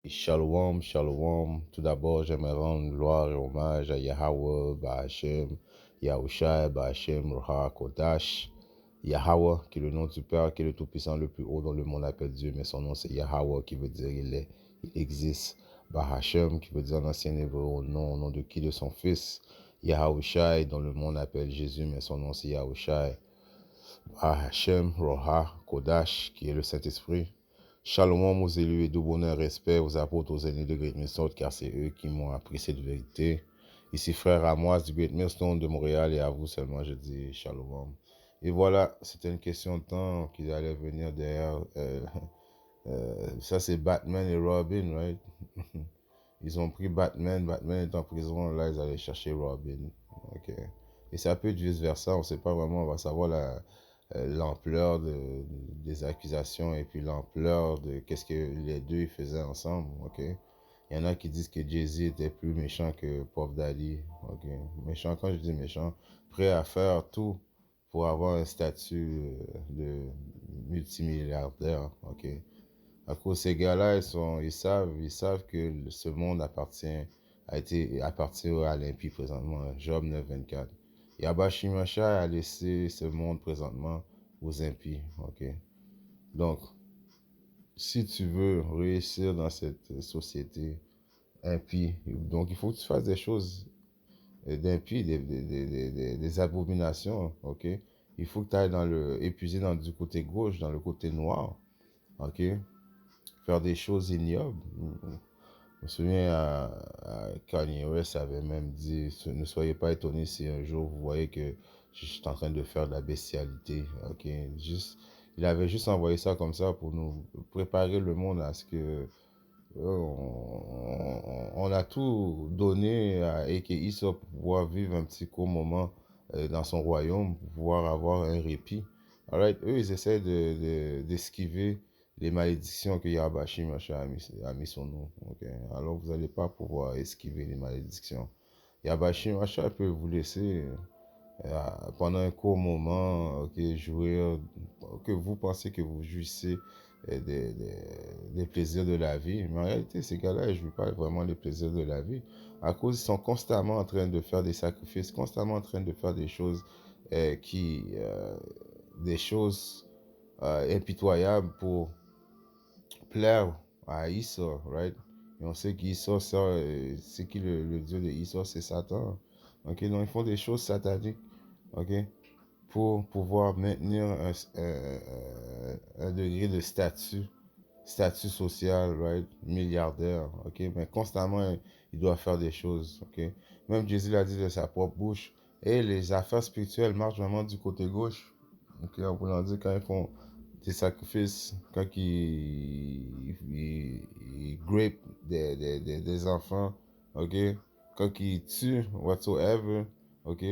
Shalom, shalom. Tout d'abord, j'aimerais rendre gloire et hommage à Yahweh, Bahashem, Yahushai, Bahashem, Roha, Kodash. Yahweh, qui est le nom du Père, qui est le Tout-Puissant, le plus haut dans le monde appelle Dieu, mais son nom c'est Yahweh, qui veut dire il est, il existe. Bahashem, qui veut dire en ancien hébreu, au nom de qui? De son fils. Yahushai, dont le monde appelle Jésus, mais son nom c'est Yahushai. Bahashem, Roha, Kodash, qui est le Saint-Esprit. Shalom aux élus et de bonheur, respect aux apôtres, aux aînés de Great Millstone, car c'est eux qui m'ont appris cette vérité. Ici, frère Amoise du Great Millstone de Montréal, et à vous seulement, je dis shalom. Et voilà, c'était une question de temps qui allait venir derrière. Ça, c'est Batman et Robin, right? Ils ont pris Batman, Batman est en prison, là, ils allaient chercher Robin. Ok. Et ça peut être vice-versa, on ne sait pas vraiment, on va savoir l'ampleur des accusations et puis l'ampleur de qu'est-ce que les deux ils faisaient ensemble, ok? Il y en a qui disent que Jay-Z était plus méchant que Puff Daddy, ok? Méchant, quand je dis méchant, prêt à faire tout pour avoir un statut de multimilliardaire, ok? À cause ces gars-là, ils savent que ce monde appartient à l'impie présentement, Job 9, 24. Yabashi Masha a laissé ce monde présentement aux impies, ok? Donc, si tu veux réussir dans cette société impie, donc il faut que tu fasses des choses d'impies, des abominations, ok? Il faut que tu ailles épuiser du côté gauche, dans le côté noir, ok? Faire des choses ignobles. Je me souviens à Kanye West avait même dit, ne soyez pas étonnés si un jour vous voyez que je suis en train de faire de la bestialité. Ok, il avait juste envoyé ça comme ça pour nous préparer le monde à ce que on a tout donné à Eke pour pouvoir vivre un petit court moment dans son royaume, pour pouvoir avoir un répit. Alright, eux, ils essaient d'esquiver les malédictions que Yabashi a mis sur nous. Okay? Alors, vous n'allez pas pouvoir esquiver les malédictions. Yabashi Macha peut vous laisser pendant un court moment, jouir, que vous pensez que vous jouissez des plaisirs de la vie. Mais en réalité, ces gars-là, ils ne jouent pas vraiment les plaisirs de la vie. À cause, ils sont constamment en train de faire des sacrifices, constamment en train de faire des choses euh, qui, euh, des choses impitoyables pour plaire à Esau, right? Et on sait qu'Esau, c'est qui le dieu de Esau, c'est Satan. Ok, donc ils font des choses sataniques, ok, pour pouvoir maintenir un degré de statut social, right, milliardaire, ok, mais constamment, il doit faire des choses, ok. Même Jésus l'a dit de sa propre bouche, et les affaires spirituelles marchent vraiment du côté gauche, ok, en voulant dire quand ils font des sacrifices, quand ils grape des enfants, ok, quand ils tuent, whatsoever, ok,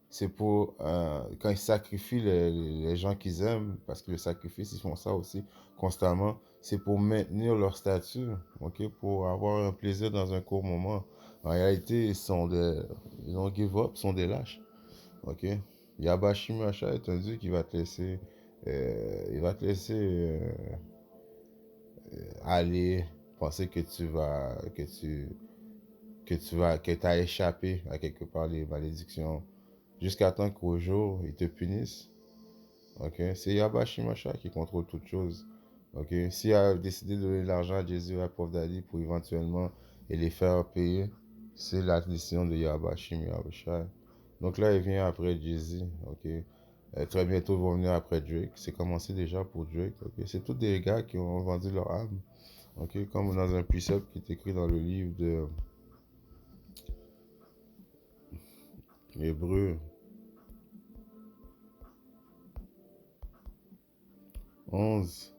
c'est pour, quand ils sacrifient les gens qu'ils aiment, parce que le sacrifice, ils font ça aussi constamment, c'est pour maintenir leur statut, ok, pour avoir un plaisir dans un court moment. En réalité, ils ont give up, ils sont des lâches, ok. Yabashi Macha est un dieu qui va te laisser, il va te laisser aller, penser que tu as échappé à quelque part les malédictions, jusqu'à temps qu'au jour, ils te punissent. Ok, c'est Yabashi Macha qui contrôle toutes choses. Ok, s'il a décidé de donner l'argent à Jésus et à Puff Daddy pour éventuellement les faire payer, c'est la décision de Yabashi Macha. Donc là, il vient après Jay-Z. Ok, très bientôt, ils vont venir après Drake. C'est commencé déjà pour Drake. Ok, c'est tous des gars qui ont vendu leur âme. Ok, comme dans un precept qui est écrit dans le livre de Hébreu 11.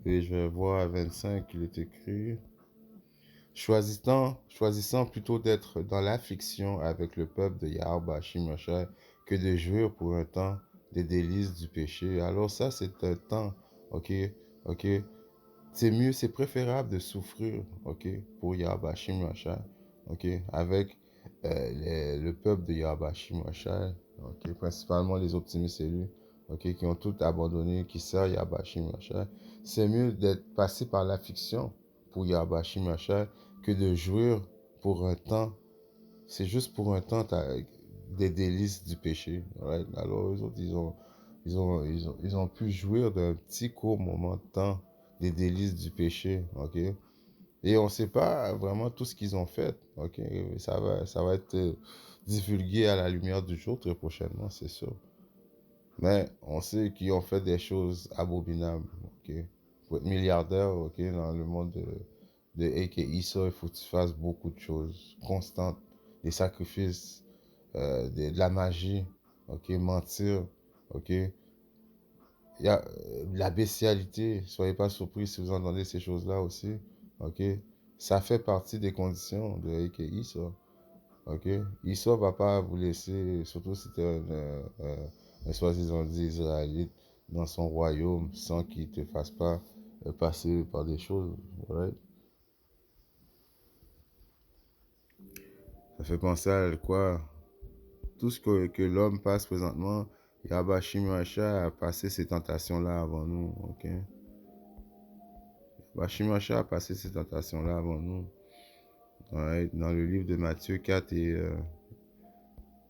Et je vais voir à 25 qu'il est écrit. Choisissant plutôt d'être dans l'affliction avec le peuple de Yahweh Shimashai que de jouir pour un temps des délices du péché. Alors ça, c'est un temps, ok, ok. C'est mieux, c'est préférable de souffrir, ok, pour Yahweh Shimashai, ok, avec le peuple de Yahweh Shimashai, ok, principalement les optimistes élus, ok, qui ont tout abandonné, qui servent Yahweh Shimashai. C'est mieux d'être passé par l'affliction, pour Yahabashi Machar que de jouir pour un temps. C'est juste pour un temps des délices du péché. Right? Alors, eux autres, ils ont pu jouir d'un petit court moment de temps des délices du péché. OK? Et on ne sait pas vraiment tout ce qu'ils ont fait. OK? Ça va être divulgué à la lumière du jour très prochainement, c'est sûr. Mais on sait qu'ils ont fait des choses abominables. OK? Pour être milliardaire, OK, dans le monde de Ike et Issa, il faut que tu fasses beaucoup de choses constantes, des sacrifices, de la magie, OK, mentir, OK. Il y a la bestialité, soyez pas surpris si vous entendez ces choses-là aussi, OK. Ça fait partie des conditions de Ike et Issa, OK. Issa va pas vous laisser, surtout si tu es un soi-disant dit israélite, dans son royaume sans qu'il te fasse pas passer par des choses, right? Ça fait penser à quoi? Tout ce que l'homme passe présentement, Yahabashi Macha a passé ces tentations-là avant nous, ok? Yahabashi Macha a passé ces tentations-là avant nous. Ouais, dans le livre de Matthieu 4 et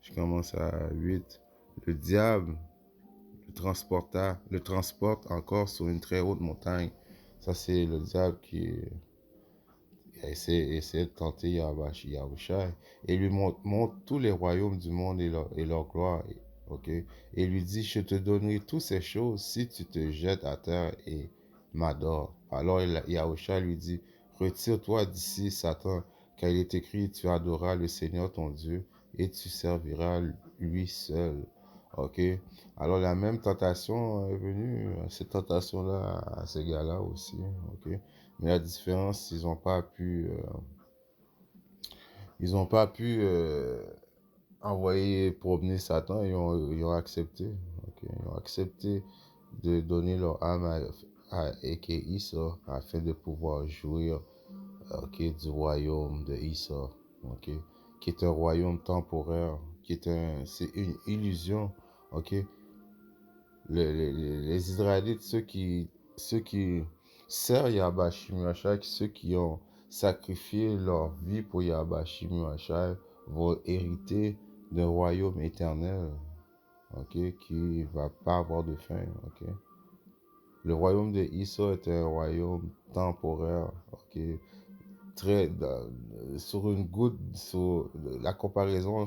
je commence à 8, le diable le transporte encore sur une très haute montagne. Ça, c'est le diable qui essaie de tenter Yahushua et lui montre tous les royaumes du monde et leur gloire. Ok? Et lui dit, je te donnerai toutes ces choses si tu te jettes à terre et m'adores. Alors Yahushua lui dit, retire-toi d'ici, Satan, car il est écrit, tu adoreras le Seigneur ton Dieu et tu serviras lui seul. Ok? Alors la même tentation est venue, cette tentation-là à ces gars-là aussi. Ok? Mais la différence, ils ont pas pu envoyer promener Satan, ils ont accepté. Okay? Ils ont accepté de donner leur âme à Eke Issa afin de pouvoir jouir du royaume de Issa, qui est un royaume temporaire, c'est une illusion. Ok? Les Israélites, ceux qui servent Yahweh Shimashai, ceux qui ont sacrifié leur vie pour Yahweh Shimashai, vont hériter d'un royaume éternel, qui ne va pas avoir de fin. Le royaume de Issa est un royaume temporaire, très, sur une goutte, sur la comparaison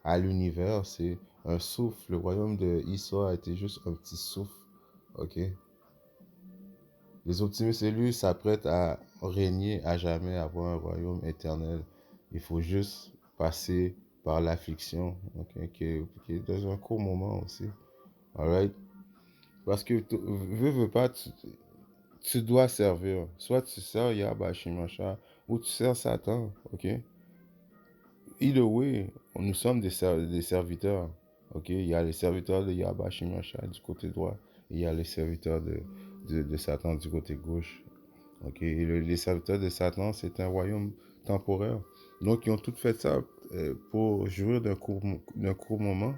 à l'univers, c'est un souffle. Le royaume de Issa a été juste un petit souffle. Ok? Les optimistes élus s'apprêtent à régner à jamais, avoir un royaume éternel. Il faut juste passer par l'affliction, qui est dans un court moment aussi. Alright? Parce que, veux pas, tu dois servir. Soit tu sers Yahweh Shimashai, ou tu sers Satan, ok? Either way, nous sommes des serviteurs, ok? Il y a les serviteurs de Yahweh Shimashai du côté droit, et il y a les serviteurs de Satan du côté gauche, ok? Et les serviteurs de Satan, c'est un royaume temporaire. Donc, ils ont tout fait ça pour jouir d'un court moment.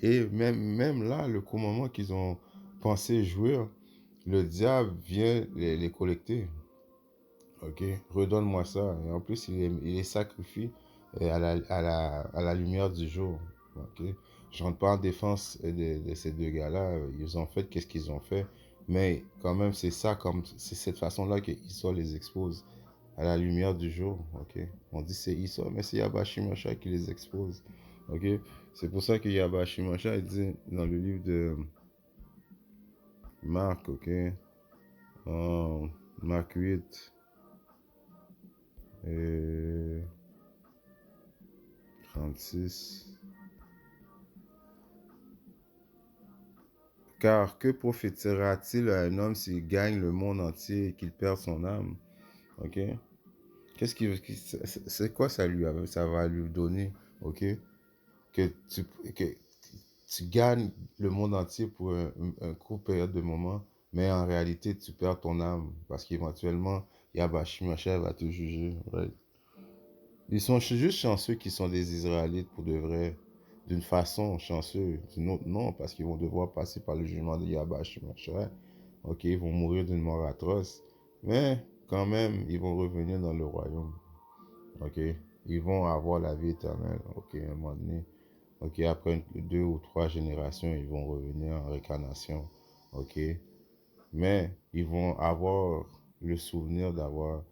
Et même là, le court moment qu'ils ont pensé jouir, le diable vient les collecter. Ok, redonne-moi ça. Et en plus, il les sacrifie à la lumière du jour. Ok, je rentre pas en défense de ces deux gars-là. Ils ont fait qu'est-ce qu'ils ont fait. Mais quand même, c'est cette façon-là que Issa les expose à la lumière du jour. Ok, on dit c'est Issa, mais c'est Yahabashi Mashiach qui les expose. Ok, c'est pour ça que Yahabashi Mashiach dit dans le livre de Marc, ok, Marc 8, et 36. Car que profitera-t-il à un homme s'il gagne le monde entier et qu'il perd son âme? Ok? C'est quoi ça va lui donner? Ok? Que que tu gagnes le monde entier pour un court période de moment, mais en réalité, tu perds ton âme parce qu'éventuellement, Yahabashi Mashiach va te juger. Right? Ils sont juste chanceux qui sont des Israélites pour de vrai. D'une façon chanceux, d'une autre non, parce qu'ils vont devoir passer par le jugement de Yahabashi Mashiach. Ok, ils vont mourir d'une mort atroce. Mais quand même, ils vont revenir dans le royaume. Ok? Ils vont avoir la vie éternelle. Ok, à un moment donné. Ok, après 2 ou 3 générations, ils vont revenir en réincarnation. Ok? Mais ils vont avoir le souvenir d'avoir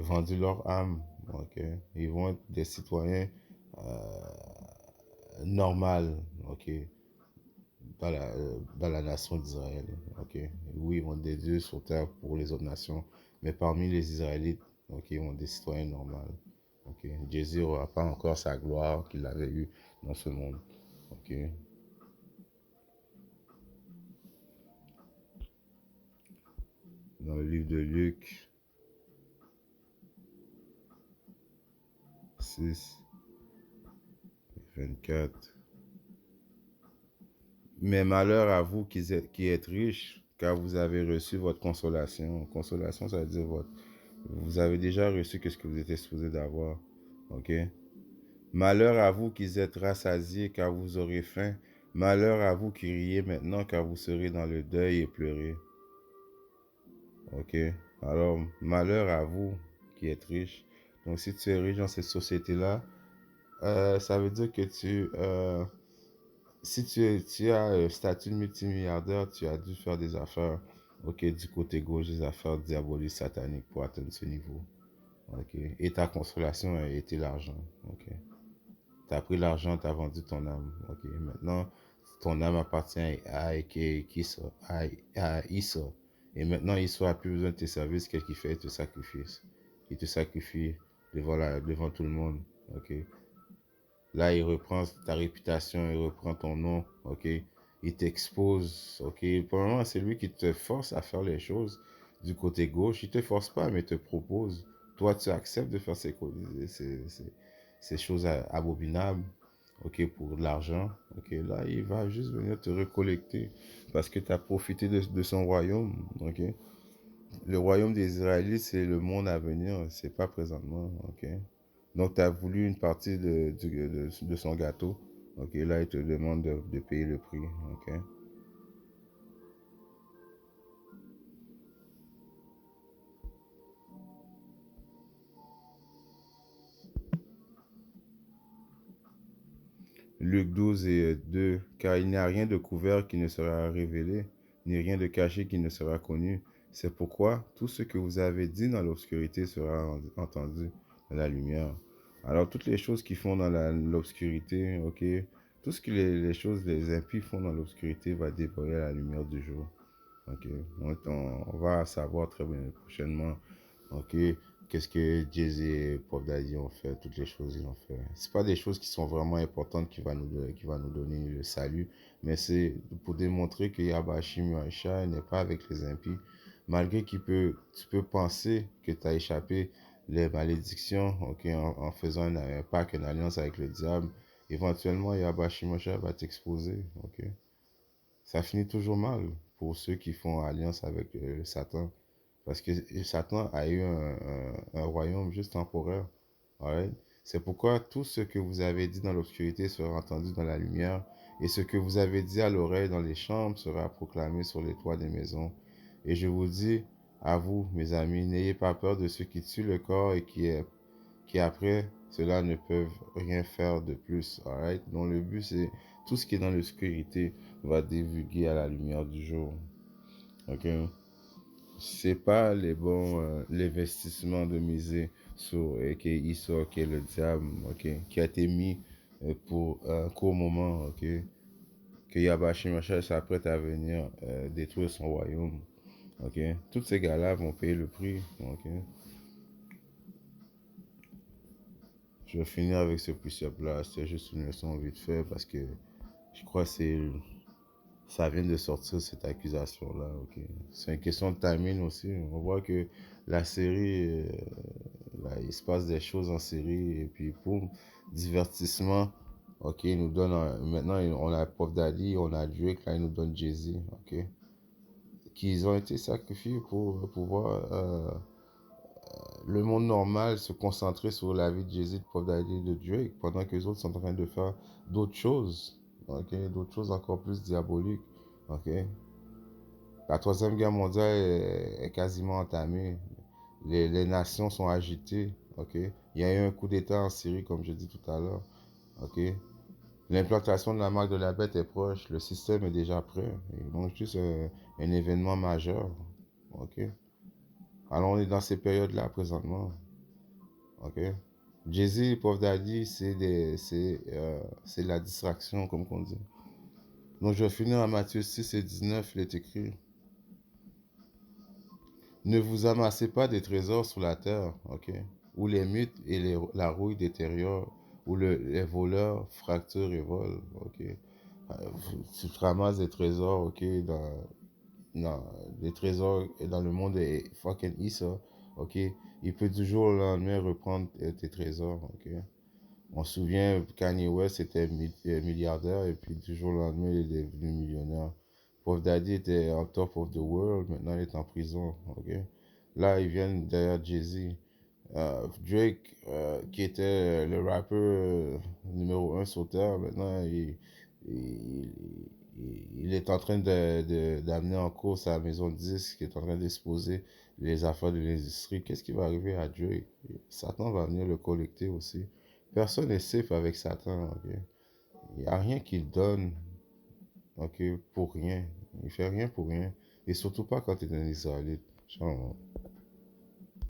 vendu leur âme. Ok? Ils vont être des citoyens normaux. Ok? Dans la nation d'Israël. Ok? Oui, ils vont être des dieux sur terre pour les autres nations. Mais parmi les Israélites, ok, ils vont être des citoyens normaux. Ok? Jésus n'aura pas encore sa gloire qu'il avait eue dans ce monde. Ok? Dans le livre de Luc 6, 24. Mais malheur à vous qui êtes riches, car vous avez reçu votre consolation. Consolation, ça veut dire vous avez déjà reçu ce que vous étiez supposé d'avoir. Ok? Malheur à vous qui êtes rassasiés, car vous aurez faim. Malheur à vous qui riez maintenant, car vous serez dans le deuil et pleurez. Ok? Alors, malheur à vous qui êtes riches. Donc, si tu es riche dans cette société-là, ça veut dire que si tu as un statut de multimilliardaire, tu as dû faire des affaires, ok, du côté gauche, des affaires diaboliques, sataniques pour atteindre ce niveau. Ok? Et ta consolation a été l'argent. Ok? Tu as pris l'argent, tu as vendu ton âme. Ok? Maintenant, ton âme appartient à Issa. Et maintenant, Issa n'a plus besoin de tes services. Qu'est-ce qu'il fait? Il te sacrifie. Il te sacrifie devant tout le monde. Ok? Là, il reprend ta réputation, il reprend ton nom, ok? Il t'expose, ok? Pour le moment, c'est lui qui te force à faire les choses du côté gauche. Il te force pas, mais il te propose. Toi, tu acceptes de faire ces choses abominables, ok? Pour de l'argent, ok? Là, il va juste venir te recollecter parce que tu as profité de son royaume, ok? Le royaume des Israélites, c'est le monde à venir, c'est pas présentement, ok? Donc, tu as voulu une partie de son gâteau. Ok, là, il te demande de payer le prix. Ok. Luc 12 et 2. Car il n'y a rien de couvert qui ne sera révélé, ni rien de caché qui ne sera connu. C'est pourquoi tout ce que vous avez dit dans l'obscurité sera entendu dans la lumière. Alors, toutes les choses qui font dans l'obscurité, ok, tout ce que les choses, les impies font dans l'obscurité va dévoiler à la lumière du jour. Ok, on va savoir très bien prochainement, ok, qu'est-ce que Jay-Z et Puff Daddy ont fait, toutes les choses qu'ils ont fait. C'est pas des choses qui sont vraiment importantes qui va nous donner le salut, mais c'est pour démontrer que Yabashim Yahshua n'est pas avec les impies, malgré tu peux penser que tu as échappé les malédictions, ok, en faisant un pacte, une alliance avec le diable. Éventuellement, Yabashim Yahshua va t'exposer, ok. Ça finit toujours mal pour ceux qui font alliance avec Satan. Parce que Satan a eu un royaume juste temporaire. Alright? C'est pourquoi tout ce que vous avez dit dans l'obscurité sera entendu dans la lumière, et ce que vous avez dit à l'oreille dans les chambres sera proclamé sur les toits des maisons. Et je vous dis à vous, mes amis, n'ayez pas peur de ceux qui tuent le corps et qui après cela ne peuvent rien faire de plus. Alright? Donc le but c'est tout ce qui est dans l'obscurité va divulguer à la lumière du jour. Ok? C'est pas l'investissement de miser sur qui Esau, qui est le diable, ok, qui a été mis pour un court moment, ok, que Yabashi Machal s'apprête à venir détruire son royaume, ok. Tous ces gars-là vont payer le prix, ok. Je vais finir avec ce precept-là. C'est juste une leçon vite fait parce que je crois que ça vient de sortir cette accusation-là. Ok, c'est une question de timing aussi. On voit que la série, là, il se passe des choses en série et puis pour divertissement, ok, il nous donne maintenant on a Puff Daddy, on a Drake, là il nous donne Jay-Z, ok, qui ont été sacrifiés pour pouvoir le monde normal se concentrer sur la vie de Jay-Z, de Puff Daddy et de Drake, pendant que les autres sont en train de faire d'autres choses, ok, d'autres choses encore plus diaboliques, ok. La troisième guerre mondiale est quasiment entamée. Les nations sont agitées, ok? Il y a eu un coup d'État en Syrie, comme je dis tout à l'heure, ok? L'implantation de la marque de la bête est proche, le système est déjà prêt. Il manque juste un événement majeur, ok? Alors on est dans ces périodes-là présentement, ok? Jay-Z, Puff Daddy, c'est la distraction, comme on dit. Donc je vais finir à Matthieu 6 et 19, il est écrit, ne vous amassez pas des trésors sur la terre, ok? Où les mythes et la rouille détériorent, où les voleurs fracturent et volent, ok? Tu te ramasses des trésors, ok? Dans, des trésors dans le monde est fucking ça, ok? Il peut du jour au lendemain reprendre tes trésors, ok? On se souvient, Kanye West était milliardaire et puis du jour au lendemain, il est devenu millionnaire. Puff Daddy était on top of the world, maintenant il est en prison, ok? Là, ils viennent derrière Jay-Z. Drake, qui était le rappeur numéro un sur Terre, maintenant il, il est en train d'amener en cours sa maison de disques, qui est en train d'exposer les affaires de l'industrie. Qu'est-ce qui va arriver à Drake? Satan va venir le collecter aussi. Personne n'est safe avec Satan, ok? Il n'y a rien qu'il donne, ok, pour rien. Il fait rien pour rien. Et surtout pas quand il est un Israélite. Genre,